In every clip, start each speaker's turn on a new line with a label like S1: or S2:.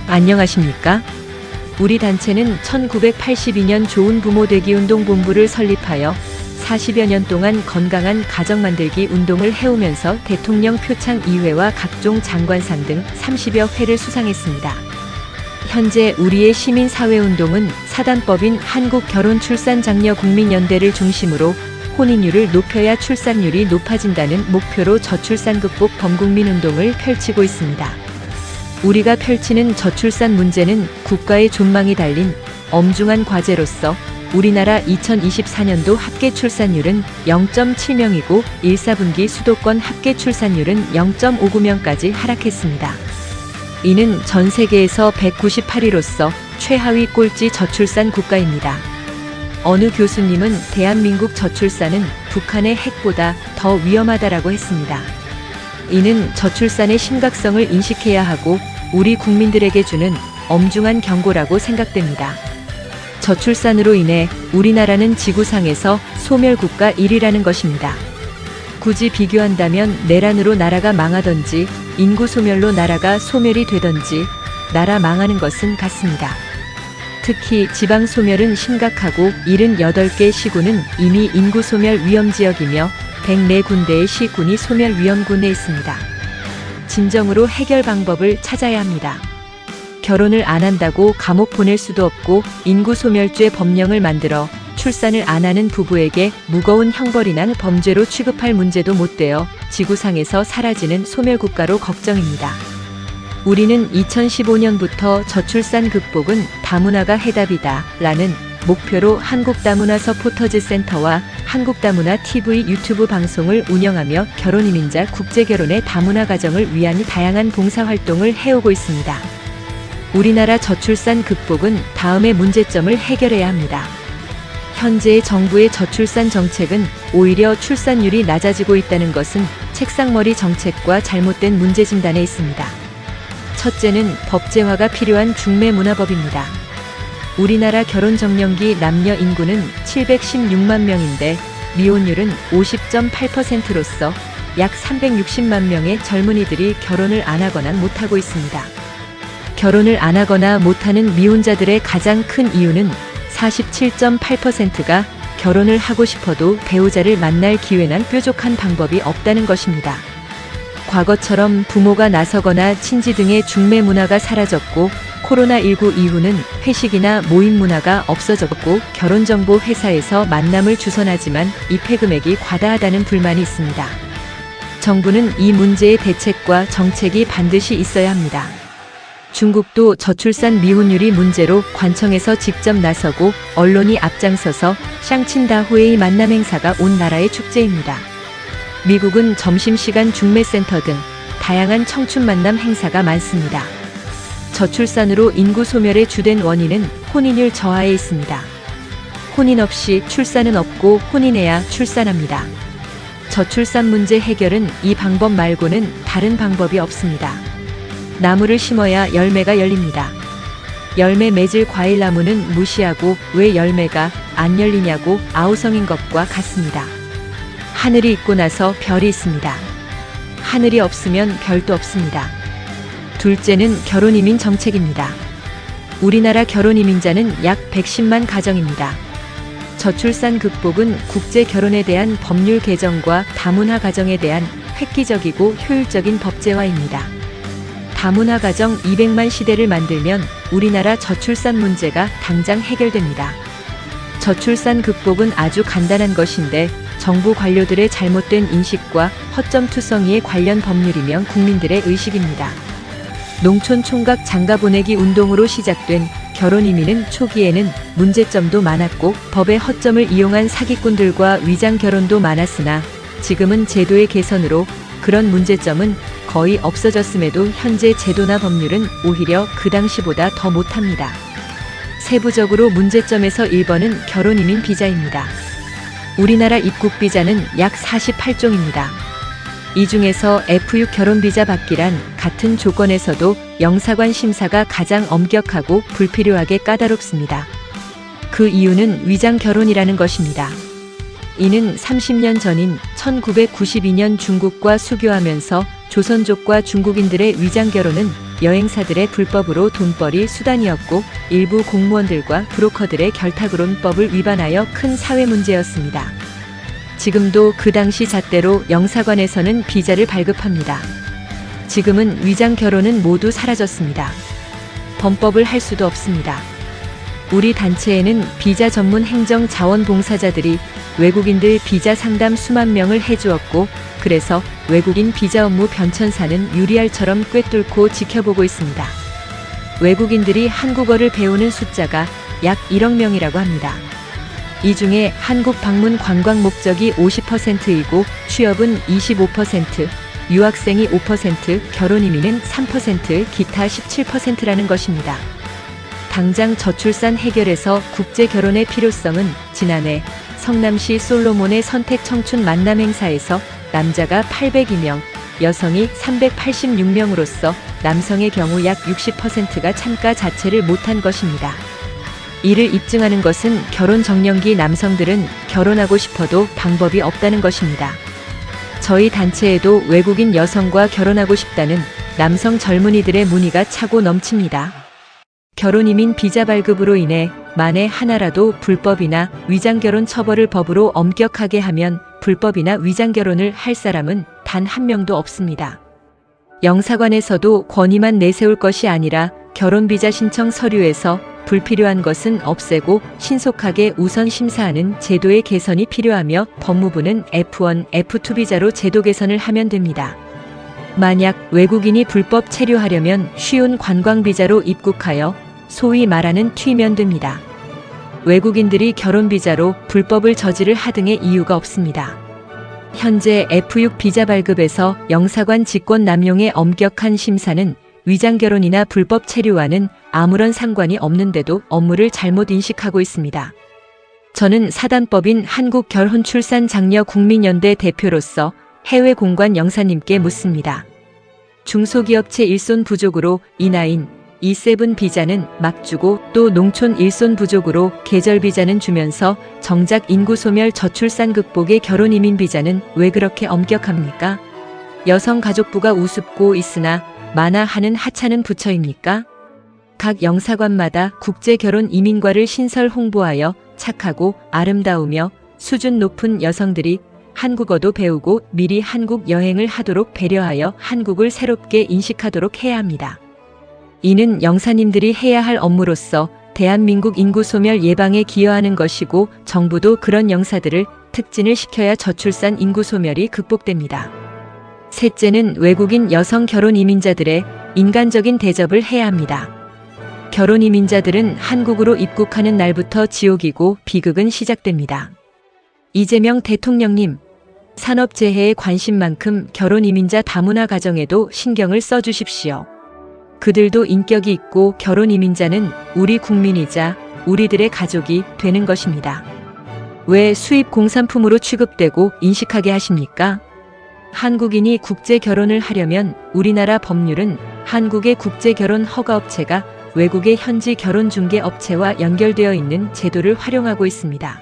S1: 안녕하십니까? 우리 단체는 1982년 좋은 부모 되기 운동본부를 설립하여 40여 년 동안 건강한 가정 만들기 운동을 해오면서 대통령 표창 2회와 각종 장관상 등 30여 회를 수상했습니다. 현재 우리의 시민사회운동은 사단법인 한국결혼출산장려국민연대를 중심으로 혼인율을 높여야 출산율이 높아진다는 목표로 저출산 극복 범국민운동을 펼치고 있습니다. 우리가 펼치는 저출산 문제는 국가의 존망이 달린 엄중한 과제로서 우리나라 2024년도 합계 출산율은 0.7명이고 1, 4분기 수도권 합계 출산율은 0.59명까지 하락했습니다. 이는 전 세계에서 198위로서 최하위 꼴찌 저출산 국가입니다. 어느 교수님은 대한민국 저출산은 북한의 핵보다 더 위험하다라고 했습니다. 이는 저출산의 심각성을 인식해야 하고 우리 국민들에게 주는 엄중한 경고라고 생각됩니다. 저출산으로 인해 우리나라는 지구상에서 소멸국가 1위라는 것입니다. 굳이 비교한다면 내란으로 나라가 망하던지 인구 소멸로 나라가 소멸이 되던지 나라 망하는 것은 같습니다. 특히 지방 소멸은 심각하고 78개 시군은 이미 인구 소멸 위험지역이며 104군데의 시군이 소멸 위험군에 있습니다. 진정으로 해결 방법을 찾아야 합니다. 결혼을 안 한다고 감옥 보낼 수도 없고 인구 소멸죄 법령을 만들어 출산을 안 하는 부부에게 무거운 형벌이 난 범죄로 취급할 문제도 못 되어 지구상에서 사라지는 소멸국가로 걱정입니다. 우리는 2015년부터 저출산 극복은 다문화가 해답이다 라는 목표로 한국다문화 서포터즈 센터와 한국다문화 TV 유튜브 방송을 운영하며 결혼이민자 국제결혼의 다문화 가정을 위한 다양한 봉사활동을 해오고 있습니다. 우리나라 저출산 극복은 다음의 문제점을 해결해야 합니다. 현재 정부의 저출산 정책은 오히려 출산율이 낮아지고 있다는 것은 책상머리 정책과 잘못된 문제 진단에 있습니다. 첫째는 법제화가 필요한 중매문화법입니다. 우리나라 결혼정년기 남녀 인구는 716만 명인데 미혼율은 50.8%로서 약 360만 명의 젊은이들이 결혼을 안 하거나 못하고 있습니다. 결혼을 안 하거나 못하는 미혼자들의 가장 큰 이유는 47.8%가 결혼을 하고 싶어도 배우자를 만날 기회나 뾰족한 방법이 없다는 것입니다. 과거처럼 부모가 나서거나 친지 등의 중매 문화가 사라졌고 코로나19 이후는 회식이나 모임 문화가 없어졌고 결혼정보 회사에서 만남을 주선하지만 입회 금액이 과다하다는 불만이 있습니다. 정부는 이 문제의 대책과 정책이 반드시 있어야 합니다. 중국도 저출산 미혼율이 문제로 관청에서 직접 나서고 언론이 앞장서서 샹친다호에이 만남 행사가 온 나라의 축제입니다. 미국은 점심시간 중매센터 등 다양한 청춘 만남 행사가 많습니다. 저출산으로 인구 소멸의 주된 원인은 혼인율 저하에 있습니다. 혼인 없이 출산은 없고 혼인해야 출산합니다. 저출산 문제 해결은 이 방법 말고는 다른 방법이 없습니다. 나무를 심어야 열매가 열립니다. 열매 맺을 과일나무는 무시하고 왜 열매가 안 열리냐고 아우성인 것과 같습니다. 하늘이 있고 나서 별이 있습니다. 하늘이 없으면 별도 없습니다. 둘째는 결혼이민 정책입니다. 우리나라 결혼이민자는 약 110만 가정입니다. 저출산 극복은 국제 결혼에 대한 법률 개정과 다문화 가정에 대한 획기적이고 효율적인 법제화입니다. 다문화 가정 200만 시대를 만들면 우리나라 저출산 문제가 당장 해결됩니다. 저출산 극복은 아주 간단한 것인데 정부 관료들의 잘못된 인식과 허점투성이의 관련 법률이면 국민들의 의식입니다. 농촌 총각 장가 보내기 운동으로 시작된 결혼이민은 초기에는 문제점도 많았고 법의 허점을 이용한 사기꾼들과 위장 결혼도 많았으나 지금은 제도의 개선으로 그런 문제점은 거의 없어졌음에도 현재 제도나 법률은 오히려 그 당시보다 더 못합니다. 세부적으로 문제점에서 1번은 결혼이민 비자입니다. 우리나라 입국 비자는 약 48종입니다. 이 중에서 F6 결혼비자 받기란 같은 조건에서도 영사관 심사가 가장 엄격하고 불필요하게 까다롭습니다. 그 이유는 위장 결혼이라는 것입니다. 이는 30년 전인 1992년 중국과 수교하면서 조선족과 중국인들의 위장 결혼은 여행사들의 불법으로 돈벌이 수단이었고 일부 공무원들과 브로커들의 결탁으론법을 위반하여 큰 사회 문제였습니다. 지금도 그 당시 잣대로 영사관에서는 비자를 발급합니다. 지금은 위장 결혼은 모두 사라졌습니다. 범법을 할 수도 없습니다. 우리 단체에는 비자 전문 행정 자원봉사자들이 외국인들 비자 상담 수만 명을 해주었고 그래서 외국인 비자 업무 변천사는 유리알처럼 꿰뚫고 지켜보고 있습니다. 외국인들이 한국어를 배우는 숫자가 약 1억 명이라고 합니다. 이 중에 한국 방문 관광 목적이 50%이고 취업은 25%, 유학생이 5%, 결혼 이민은 3%, 기타 17%라는 것입니다. 당장 저출산 해결에서 국제 결혼의 필요성은 지난해 성남시 솔로몬의 선택 청춘 만남 행사에서 남자가 802명, 여성이 386명으로서 남성의 경우 약 60%가 참가 자체를 못한 것입니다. 이를 입증하는 것은 결혼 정년기 남성들은 결혼하고 싶어도 방법이 없다는 것입니다. 저희 단체에도 외국인 여성과 결혼하고 싶다는 남성 젊은이들의 문의가 차고 넘칩니다. 결혼 이민 비자 발급으로 인해 만에 하나라도 불법이나 위장결혼 처벌을 법으로 엄격하게 하면 불법이나 위장결혼을 할 사람은 단 한 명도 없습니다. 영사관에서도 권위만 내세울 것이 아니라 결혼비자 신청 서류에서 불필요한 것은 없애고 신속하게 우선 심사하는 제도의 개선이 필요하며 법무부는 F1, F2 비자로 제도 개선을 하면 됩니다. 만약 외국인이 불법 체류하려면 쉬운 관광비자로 입국하여 소위 말하는 튀면 됩니다. 외국인들이 결혼비자로 불법을 저지를 하등의 이유가 없습니다. 현재 F6 비자 발급에서 영사관 직권 남용의 엄격한 심사는 위장결혼이나 불법 체류와는 아무런 상관이 없는데도 업무를 잘못 인식하고 있습니다. 저는 사단법인 한국결혼출산장려국민연대 대표로서 해외 공관 영사님께 묻습니다. 중소기업체 일손 부족으로 E9, E7 비자는 막 주고 또 농촌 일손 부족으로 계절 비자는 주면서 정작 인구소멸 저출산 극복의 결혼 이민 비자는 왜 그렇게 엄격합니까? 여성가족부가 우습고 있으나 마나 하는 하찮은 부처입니까? 각 영사관마다 국제결혼 이민과를 신설 홍보하여 착하고 아름다우며 수준 높은 여성들이 한국어도 배우고 미리 한국 여행을 하도록 배려하여 한국을 새롭게 인식하도록 해야 합니다. 이는 영사님들이 해야 할 업무로서 대한민국 인구 소멸 예방에 기여하는 것이고 정부도 그런 영사들을 특진을 시켜야 저출산 인구 소멸이 극복됩니다. 셋째는 외국인 여성 결혼 이민자들의 인간적인 대접을 해야 합니다. 결혼 이민자들은 한국으로 입국하는 날부터 지옥이고 비극은 시작됩니다. 이재명 대통령님, 산업재해에 관심만큼 결혼 이민자 다문화 가정에도 신경을 써주십시오. 그들도 인격이 있고 결혼 이민자는 우리 국민이자 우리들의 가족이 되는 것입니다. 왜 수입 공산품으로 취급되고 인식하게 하십니까? 한국인이 국제 결혼을 하려면 우리나라 법률은 한국의 국제 결혼 허가업체가 외국의 현지 결혼 중개 업체와 연결되어 있는 제도를 활용하고 있습니다.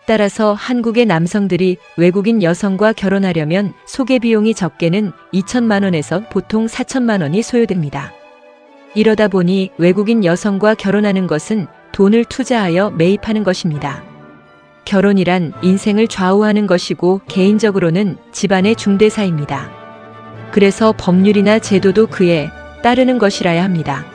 S1: 따라서 한국의 남성들이 외국인 여성과 결혼하려면 소개 비용이 적게는 2천만 원에서 보통 4천만 원이 소요됩니다. 이러다 보니 외국인 여성과 결혼하는 것은 돈을 투자하여 매입하는 것입니다. 결혼이란 인생을 좌우하는 것이고 개인적으로는 집안의 중대사입니다. 그래서 법률이나 제도도 그에 따르는 것이라야 합니다.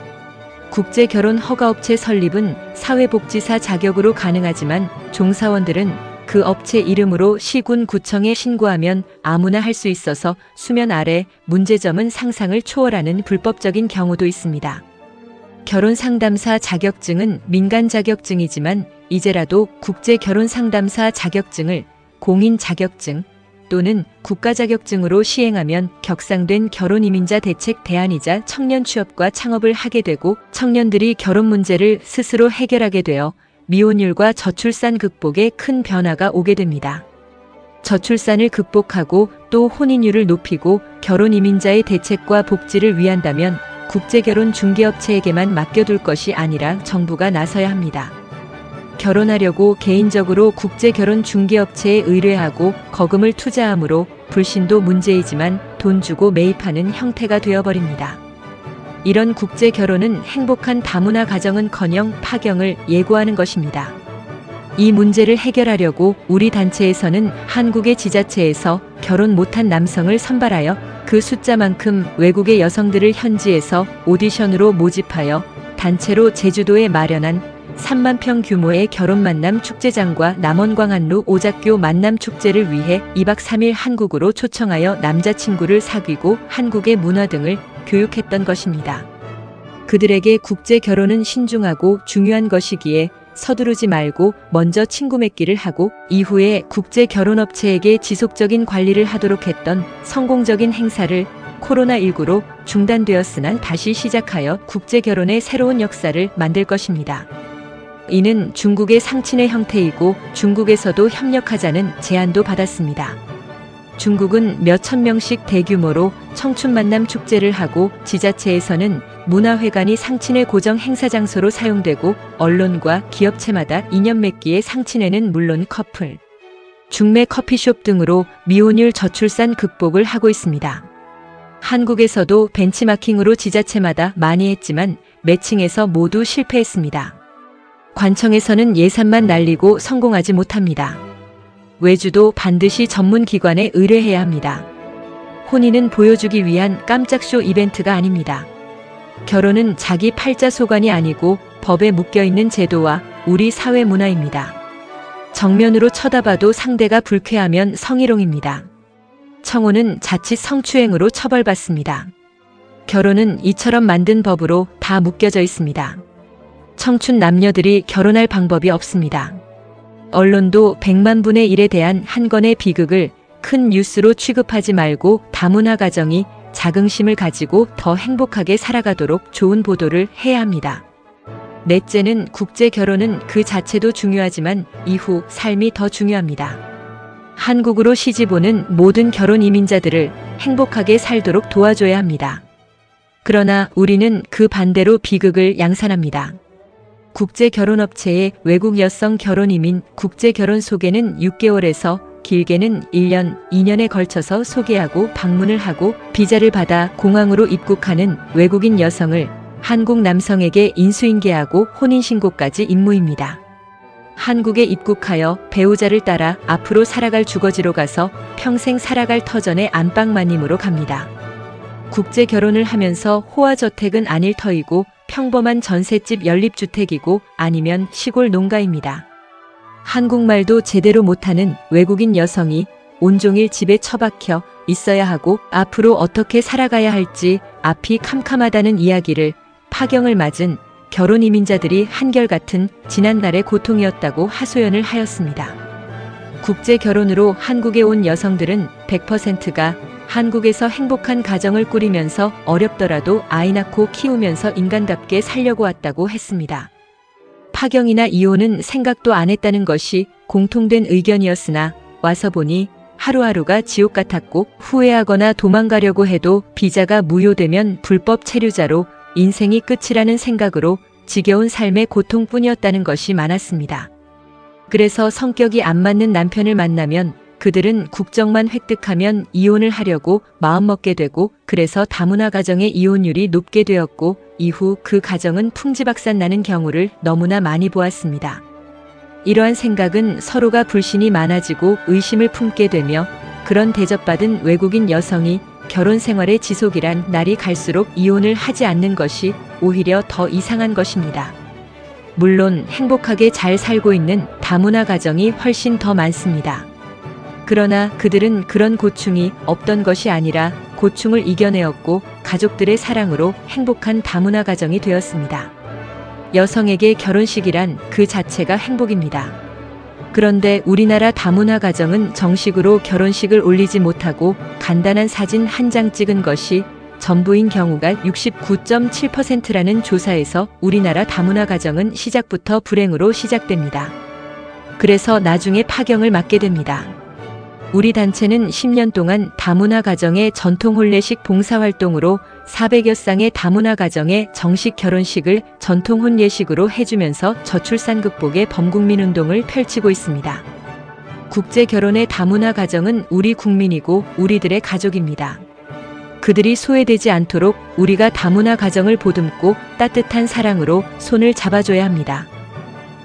S1: 국제결혼 허가업체 설립은 사회복지사 자격으로 가능하지만 종사원들은 그 업체 이름으로 시군 구청에 신고하면 아무나 할 수 있어서 수면 아래 문제점은 상상을 초월하는 불법적인 경우도 있습니다. 결혼 상담사 자격증은 민간 자격증이지만 이제라도 국제 결혼 상담사 자격증을 공인 자격증 또는 국가 자격증으로 시행하면 격상된 결혼 이민자 대책 대안이자 청년 취업과 창업을 하게 되고 청년들이 결혼 문제를 스스로 해결하게 되어 미혼율과 저출산 극복에 큰 변화가 오게 됩니다. 저출산을 극복하고 또 혼인율을 높이고 결혼 이민자의 대책과 복지를 위한다면 국제결혼 중개업체에게만 맡겨둘 것이 아니라 정부가 나서야 합니다. 결혼하려고 개인적으로 국제결혼 중개업체에 의뢰하고 거금을 투자하므로 불신도 문제이지만 돈 주고 매입하는 형태가 되어버립니다. 이런 국제 결혼은 행복한 다문화 가정은커녕 파경을 예고하는 것입니다. 이 문제를 해결하려고 우리 단체에서는 한국의 지자체에서 결혼 못한 남성을 선발하여 그 숫자만큼 외국의 여성들을 현지에서 오디션으로 모집하여 단체로 제주도에 마련한 3만 평 규모의 결혼 만남 축제장과 남원광안루 오작교 만남 축제를 위해 2박 3일 한국으로 초청하여 남자친구를 사귀고 한국의 문화 등을 교육했던 것입니다. 그들에게 국제 결혼은 신중하고 중요한 것이기에 서두르지 말고 먼저 친구 맺기를 하고 이후에 국제 결혼업체에게 지속적인 관리를 하도록 했던 성공적인 행사를 코로나19로 중단되었으나 다시 시작하여 국제 결혼의 새로운 역사를 만들 것입니다. 이는 중국의 상친의 형태이고 중국에서도 협력하자는 제안도 받았습니다. 중국은 몇천 명씩 대규모로 청춘 만남 축제를 하고 지자체에서는 문화회관이 상친의 고정 행사 장소로 사용되고 언론과 기업체마다 인연 맺기에 상친회는 물론 커플, 중매 커피숍 등으로 미혼율 저출산 극복을 하고 있습니다. 한국에서도 벤치마킹으로 지자체마다 많이 했지만 매칭에서 모두 실패했습니다. 관청에서는 예산만 날리고 성공하지 못합니다. 외주도 반드시 전문기관에 의뢰해야 합니다. 혼인은 보여주기 위한 깜짝쇼 이벤트가 아닙니다. 결혼은 자기 팔자 소관이 아니고 법에 묶여있는 제도와 우리 사회 문화입니다. 정면으로 쳐다봐도 상대가 불쾌하면 성희롱입니다. 청혼은 자칫 성추행으로 처벌받습니다. 결혼은 이처럼 만든 법으로 다 묶여져 있습니다. 청춘 남녀들이 결혼할 방법이 없습니다. 언론도 100만 분의 1에 대한 한 건의 비극을 큰 뉴스로 취급하지 말고 다문화 가정이 자긍심을 가지고 더 행복하게 살아가도록 좋은 보도를 해야 합니다. 넷째는 국제 결혼은 그 자체도 중요하지만 이후 삶이 더 중요합니다. 한국으로 시집 오는 모든 결혼 이민자들을 행복하게 살도록 도와줘야 합니다. 그러나 우리는 그 반대로 비극을 양산합니다. 국제 결혼업체의 외국 여성 결혼 이민 국제 결혼 소개는 6개월에서 길게는 1년, 2년에 걸쳐서 소개하고 방문을 하고 비자를 받아 공항으로 입국하는 외국인 여성을 한국 남성에게 인수인계하고 혼인신고까지 임무입니다. 한국에 입국하여 배우자를 따라 앞으로 살아갈 주거지로 가서 평생 살아갈 터전의 안방마님으로 갑니다. 국제 결혼을 하면서 호화저택은 아닐 터이고 평범한 전셋집 연립주택이고 아니면 시골 농가입니다. 한국말도 제대로 못하는 외국인 여성이 온종일 집에 처박혀 있어야 하고 앞으로 어떻게 살아가야 할지 앞이 캄캄하다는 이야기를 파경을 맞은 결혼 이민자들이 한결같은 지난날의 고통이었다고 하소연을 하였습니다. 국제 결혼으로 한국에 온 여성들은 100%가 한국에서 행복한 가정을 꾸리면서 어렵더라도 아이 낳고 키우면서 인간답게 살려고 왔다고 했습니다. 파경이나 이혼은 생각도 안 했다는 것이 공통된 의견이었으나 와서 보니 하루하루가 지옥 같았고 후회하거나 도망가려고 해도 비자가 무효되면 불법 체류자로 인생이 끝이라는 생각으로 지겨운 삶의 고통뿐이었다는 것이 많았습니다. 그래서 성격이 안 맞는 남편을 만나면 그들은 국적만 획득하면 이혼을 하려고 마음먹게 되고 그래서 다문화 가정의 이혼율이 높게 되었고 이후 그 가정은 풍지박산 나는 경우를 너무나 많이 보았습니다. 이러한 생각은 서로가 불신이 많아지고 의심을 품게 되며 그런 대접받은 외국인 여성이 결혼 생활의 지속이란 날이 갈수록 이혼을 하지 않는 것이 오히려 더 이상한 것입니다. 물론 행복하게 잘 살고 있는 다문화 가정이 훨씬 더 많습니다. 그러나 그들은 그런 고충이 없던 것이 아니라 고충을 이겨내었고 가족들의 사랑으로 행복한 다문화 가정이 되었습니다. 여성에게 결혼식이란 그 자체가 행복입니다. 그런데 우리나라 다문화 가정은 정식으로 결혼식을 올리지 못하고 간단한 사진 한 장 찍은 것이 전부인 경우가 69.7%라는 조사에서 우리나라 다문화 가정은 시작부터 불행으로 시작됩니다. 그래서 나중에 파경을 맞게 됩니다. 우리 단체는 10년 동안 다문화 가정의 전통 혼례식 봉사활동으로 400여 쌍의 다문화 가정의 정식 결혼식을 전통 혼례식으로 해주면서 저출산 극복의 범국민 운동을 펼치고 있습니다. 국제 결혼의 다문화 가정은 우리 국민이고 우리들의 가족입니다. 그들이 소외되지 않도록 우리가 다문화 가정을 보듬고 따뜻한 사랑으로 손을 잡아줘야 합니다.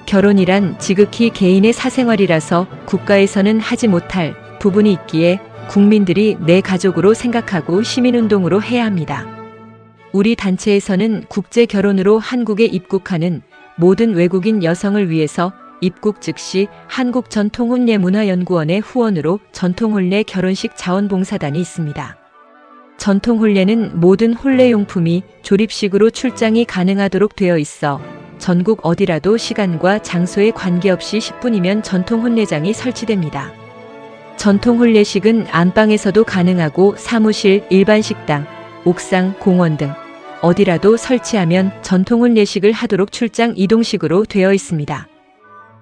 S1: 결혼이란 지극히 개인의 사생활이라서 국가에서는 하지 못할 부분이 있기에 국민들이 내 가족으로 생각하고 시민운동으로 해야 합니다. 우리 단체에서는 국제 결혼으로 한국에 입국하는 모든 외국인 여성을 위해서 입국 즉시 한국전통혼례문화연구원의 후원으로 전통혼례 결혼식 자원봉사단이 있습니다. 전통혼례는 모든 혼례용품이 조립식으로 출장이 가능하도록 되어 있어 전국 어디라도 시간과 장소에 관계없이 10분이면 전통혼례장이 설치됩니다. 전통혼례식은 안방에서도 가능하고 사무실, 일반 식당, 옥상, 공원 등 어디라도 설치하면 전통혼례식을 하도록 출장 이동식으로 되어 있습니다.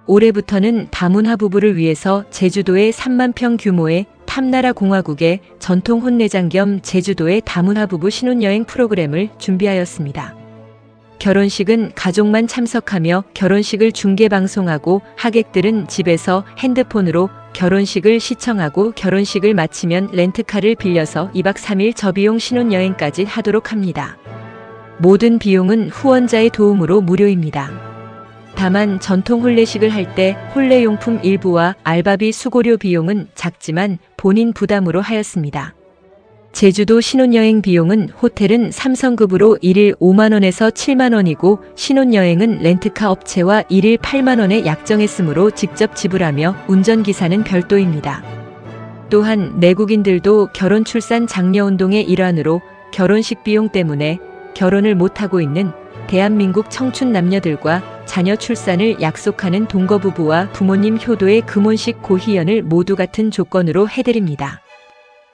S1: 올해부터는 다문화 부부를 위해서 제주도의 3만 평 규모의 탐나라 공화국의 전통 혼례장 겸 제주도의 다문화 부부 신혼여행 프로그램을 준비하였습니다. 결혼식은 가족만 참석하며 결혼식을 중계방송하고 하객들은 집에서 핸드폰으로 결혼식을 시청하고 결혼식을 마치면 렌트카를 빌려서 2박 3일 저비용 신혼여행까지 하도록 합니다. 모든 비용은 후원자의 도움으로 무료입니다. 다만 전통 혼례식을 할 때 혼례용품 일부와 알바비 수고료 비용은 작지만 본인 부담으로 하였습니다. 제주도 신혼여행 비용은 호텔은 삼성급으로 1일 5만원에서 7만원이고 신혼여행은 렌트카 업체와 1일 8만원에 약정했으므로 직접 지불하며 운전기사는 별도입니다. 또한 내국인들도 결혼 출산 장려운동의 일환으로 결혼식 비용 때문에 결혼을 못하고 있는 대한민국 청춘 남녀들과 자녀 출산을 약속하는 동거부부와 부모님 효도의 금혼식 고희연을 모두 같은 조건으로 해드립니다.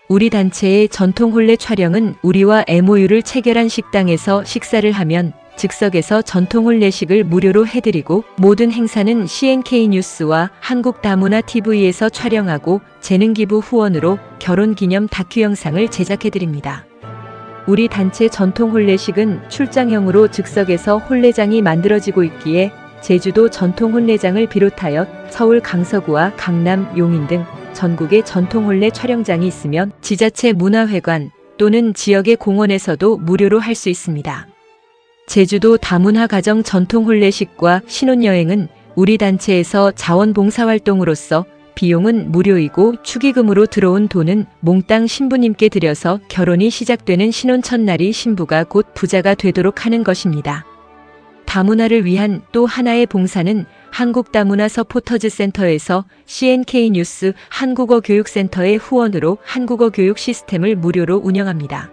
S1: 우리 단체의 전통 혼례 촬영은 우리와 MOU를 체결한 식당에서 식사를 하면 즉석에서 전통 혼례식을 무료로 해드리고 모든 행사는 CNK 뉴스와 한국다문화TV에서 촬영하고 재능기부 후원으로 결혼기념 다큐 영상을 제작해드립니다. 우리 단체 전통 혼례식은 출장형으로 즉석에서 혼례장이 만들어지고 있기에 제주도 전통 혼례장을 비롯하여 서울 강서구와 강남, 용인 등 전국의 전통 혼례 촬영장이 있으면 지자체 문화회관 또는 지역의 공원에서도 무료로 할 수 있습니다. 제주도 다문화 가정 전통 혼례식과 신혼여행은 우리 단체에서 자원봉사활동으로서 비용은 무료이고 축의금으로 들어온 돈은 몽땅 신부님께 드려서 결혼이 시작되는 신혼 첫날이 신부가 곧 부자가 되도록 하는 것입니다. 다문화를 위한 또 하나의 봉사는 한국다문화 서포터즈 센터에서 CNK 뉴스 한국어 교육센터의 후원으로 한국어 교육 시스템을 무료로 운영합니다.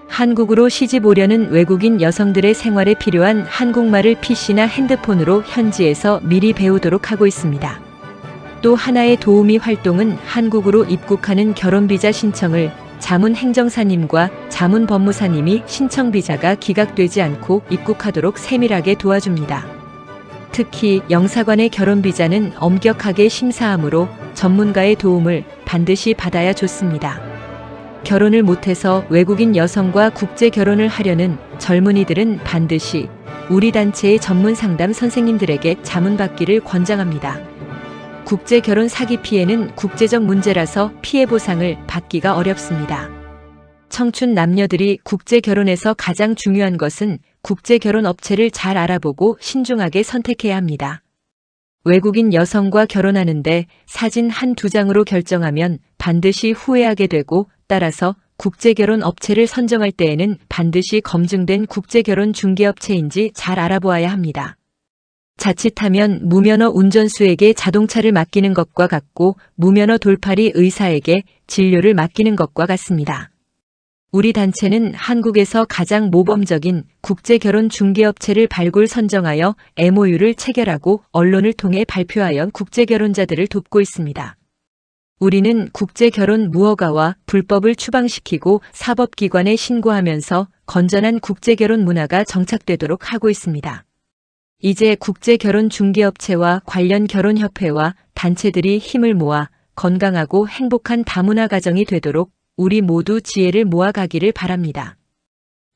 S1: 한국으로 시집 오려는 외국인 여성들의 생활에 필요한 한국말을 PC나 핸드폰으로 현지에서 미리 배우도록 하고 있습니다. 또 하나의 도우미 활동은 한국으로 입국하는 결혼비자 신청을 자문행정사님과 자문법무사님이 신청비자가 기각되지 않고 입국하도록 세밀하게 도와줍니다. 특히 영사관의 결혼비자는 엄격하게 심사하므로 전문가의 도움을 반드시 받아야 좋습니다. 결혼을 못해서 외국인 여성과 국제 결혼을 하려는 젊은이들은 반드시 우리 단체의 전문 상담 선생님들에게 자문받기를 권장합니다. 국제 결혼 사기 피해는 국제적 문제라서 피해 보상을 받기가 어렵습니다. 청춘 남녀들이 국제 결혼에서 가장 중요한 것은 국제 결혼 업체를 잘 알아보고 신중하게 선택해야 합니다. 외국인 여성과 결혼하는데 사진 한두 장으로 결정하면 반드시 후회하게 되고 따라서 국제 결혼 업체를 선정할 때에는 반드시 검증된 국제 결혼 중개업체인지 잘 알아보아야 합니다. 자칫하면 무면허 운전수에게 자동차를 맡기는 것과 같고 무면허 돌팔이 의사에게 진료를 맡기는 것과 같습니다. 우리 단체는 한국에서 가장 모범적인 국제결혼 중개업체를 발굴 선정하여 MOU를 체결하고 언론을 통해 발표하여 국제결혼자들을 돕고 있습니다. 우리는 국제결혼 무허가와 불법을 추방시키고 사법기관에 신고하면서 건전한 국제결혼 문화가 정착되도록 하고 있습니다. 이제 국제결혼 중개업체와 관련 결혼협회와 단체들이 힘을 모아 건강하고 행복한 다문화 가정이 되도록 우리 모두 지혜를 모아가기를 바랍니다.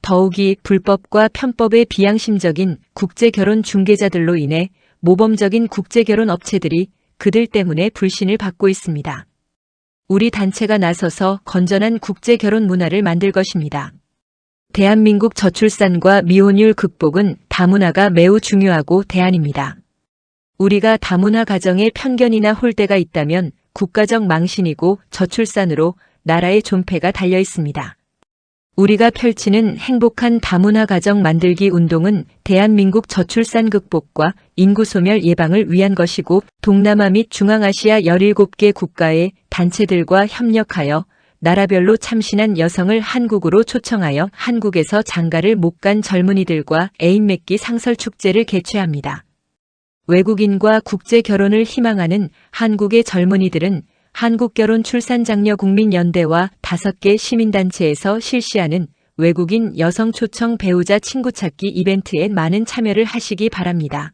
S1: 더욱이 불법과 편법의 비양심적인 국제결혼 중개자들로 인해 모범적인 국제결혼 업체들이 그들 때문에 불신을 받고 있습니다. 우리 단체가 나서서 건전한 국제 결혼 문화를 만들 것입니다. 대한민국 저출산과 미혼율 극복은 다문화가 매우 중요하고 대안입니다. 우리가 다문화 가정에 편견이나 홀대가 있다면 국가적 망신이고 저출산으로 나라의 존폐가 달려 있습니다. 우리가 펼치는 행복한 다문화 가정 만들기 운동은 대한민국 저출산 극복과 인구 소멸 예방을 위한 것이고 동남아 및 중앙아시아 17개 국가의 단체들과 협력하여 나라별로 참신한 여성을 한국으로 초청하여 한국에서 장가를 못 간 젊은이들과 애인 맺기 상설 축제를 개최합니다. 외국인과 국제 결혼을 희망하는 한국의 젊은이들은 한국결혼출산장려국민연대와 5개 시민단체에서 실시하는 외국인 여성 초청 배우자 친구 찾기 이벤트에 많은 참여를 하시기 바랍니다.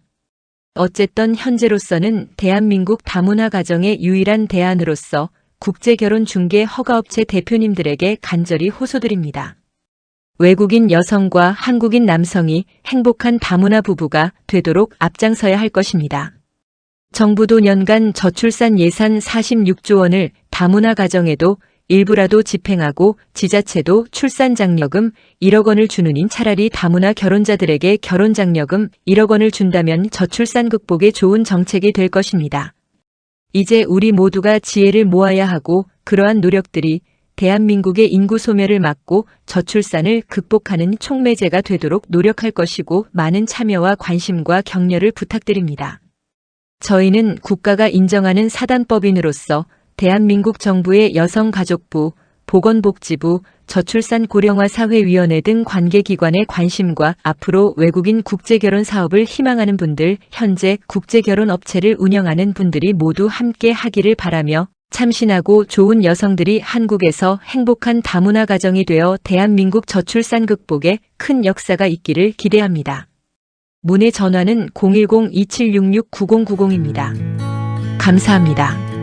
S1: 어쨌든 현재로서는 대한민국 다문화 가정의 유일한 대안으로서 국제결혼 중개 허가업체 대표님들에게 간절히 호소드립니다. 외국인 여성과 한국인 남성이 행복한 다문화 부부가 되도록 앞장서야 할 것입니다. 정부도 년간 저출산 예산 46조 원을 다문화 가정에도 일부라도 집행하고 지자체도 출산장려금 1억 원을 주느니 차라리 다문화 결혼자들에게 결혼장려금 1억 원을 준다면 저출산 극복에 좋은 정책이 될 것입니다. 이제 우리 모두가 지혜를 모아야 하고 그러한 노력들이 대한민국의 인구 소멸을 막고 저출산을 극복하는 촉매제가 되도록 노력할 것이고 많은 참여와 관심과 격려를 부탁드립니다. 저희는 국가가 인정하는 사단법인으로서 대한민국 정부의 여성가족부, 보건복지부, 저출산 고령화 사회위원회 등 관계기관의 관심과 앞으로 외국인 국제결혼 사업을 희망하는 분들, 현재 국제결혼 업체를 운영하는 분들이 모두 함께 하기를 바라며 참신하고 좋은 여성들이 한국에서 행복한 다문화 가정이 되어 대한민국 저출산 극복에 큰 역사가 있기를 기대합니다. 문의 전화는 010-2766-9090입니다. 감사합니다.